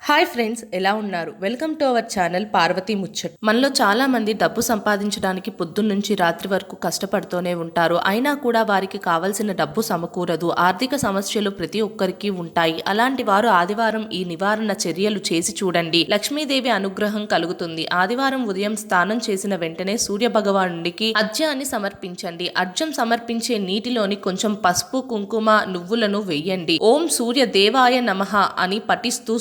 Hi friends, ఎలా ఉన్నారు? Welcome to our channel Parvathi Muchchat. మనలో చాలా మంది డబ్బు సంపాదించడానికి పొద్దున్నుంచి రాత్రి వరకు కష్టపడుతూనే ఉంటారు. అయినా కూడా వారికి కావలసిన డబ్బు సమకూరదు. ఆర్థిక సమస్యలు ప్రతి ఒక్కరికి ఉంటాయి. అలాంటి వారు ఆదివారం ఈ నివారణ చర్యలు చేసి చూడండి. లక్ష్మీదేవి అనుగ్రహం కలుగుతుంది. ఆదివారం ఉదయం స్నానం చేసిన వెంటనే సూర్య భగవానుడికి అర్ఘ్యాన్ని సమర్పించండి. అర్ఘ్యం సమర్పించే నీటిలోని కొంచెం పసుపు, కుంకుమ, నువ్వులను వెయ్యండి. ఓం సూర్య దేవాయ నమః అని పఠిస్తూ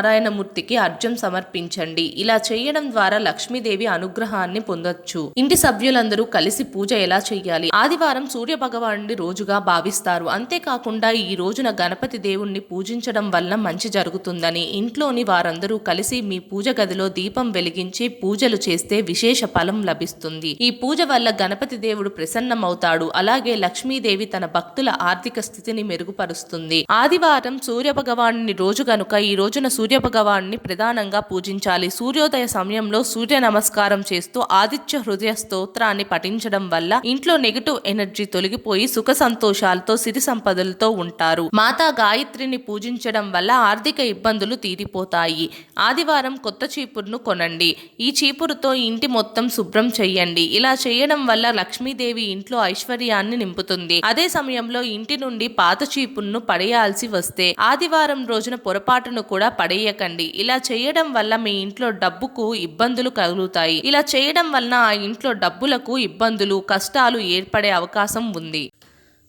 నారాయణమూర్తికి అర్ఘ్యం సమర్పించండి. ఇలా చేయడం ద్వారా లక్ష్మీదేవి అనుగ్రహాన్ని పొందొచ్చు. ఇంటి సభ్యులందరూ కలిసి పూజ ఎలా చెయ్యాలి? ఆదివారం సూర్య భగవానుడి రోజుగా భావిస్తారు. అంతేకాకుండా ఈ రోజున గణపతి దేవుణ్ణి పూజించడం వల్ల మంచి జరుగుతుందని, ఇంట్లోని వారందరూ కలిసి మీ పూజ గదిలో దీపం వెలిగించి పూజలు చేస్తే విశేష ఫలం లభిస్తుంది. ఈ పూజ వల్ల గణపతి దేవుడు ప్రసన్నమవుతాడు. అలాగే లక్ష్మీదేవి తన భక్తుల ఆర్థిక స్థితిని మెరుగుపరుస్తుంది. ఆదివారం సూర్య భగవానుని రోజు కనుక ఈ రోజున సూర్య భగవాన్ని ప్రధానంగా పూజించాలి. సూర్యోదయ సమయంలో సూర్య నమస్కారం చేస్తూ ఆదిత్య హృదయ స్తోత్రాన్ని పఠించడం వల్ల ఇంట్లో నెగటివ్ ఎనర్జీ తొలగిపోయి సుఖ సంతోషాలతో సిరి సంపదలతో ఉంటారు. మాతా గాయత్రిని పూజించడం వల్ల ఆర్థిక ఇబ్బందులు తీరిపోతాయి. ఆదివారం కొత్త చీపురును కొనండి. ఈ చీపురుతో ఇంటి మొత్తం శుభ్రం చెయ్యండి. ఇలా చేయడం వల్ల లక్ష్మీదేవి ఇంట్లో ఐశ్వర్యాన్ని నింపుతుంది. అదే సమయంలో ఇంటి నుండి పాత చీపురును పడేయాల్సి వస్తే ఆదివారం రోజున పొరపాటును కూడా పడేయకండి. ఇలా చేయడం వల్ల మీ ఇంట్లో డబ్బుకు ఇబ్బందులు కలుగుతాయి. ఇలా చేయడం వలన ఆ ఇంట్లో డబ్బులకు ఇబ్బందులు, కష్టాలు ఏర్పడే అవకాశం ఉంది.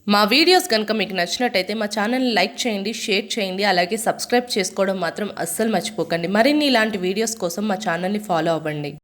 మా వీడియోస్ కనుక మీకు నచ్చినట్టయితే మా ఛానల్ని లైక్ చేయండి, షేర్ చేయండి, అలాగే సబ్స్క్రైబ్ చేసుకోవడం మాత్రం అస్సలు మర్చిపోకండి. మరిన్ని ఇలాంటి వీడియోస్ కోసం మా ఛానల్ని ఫాలో అవ్వండి.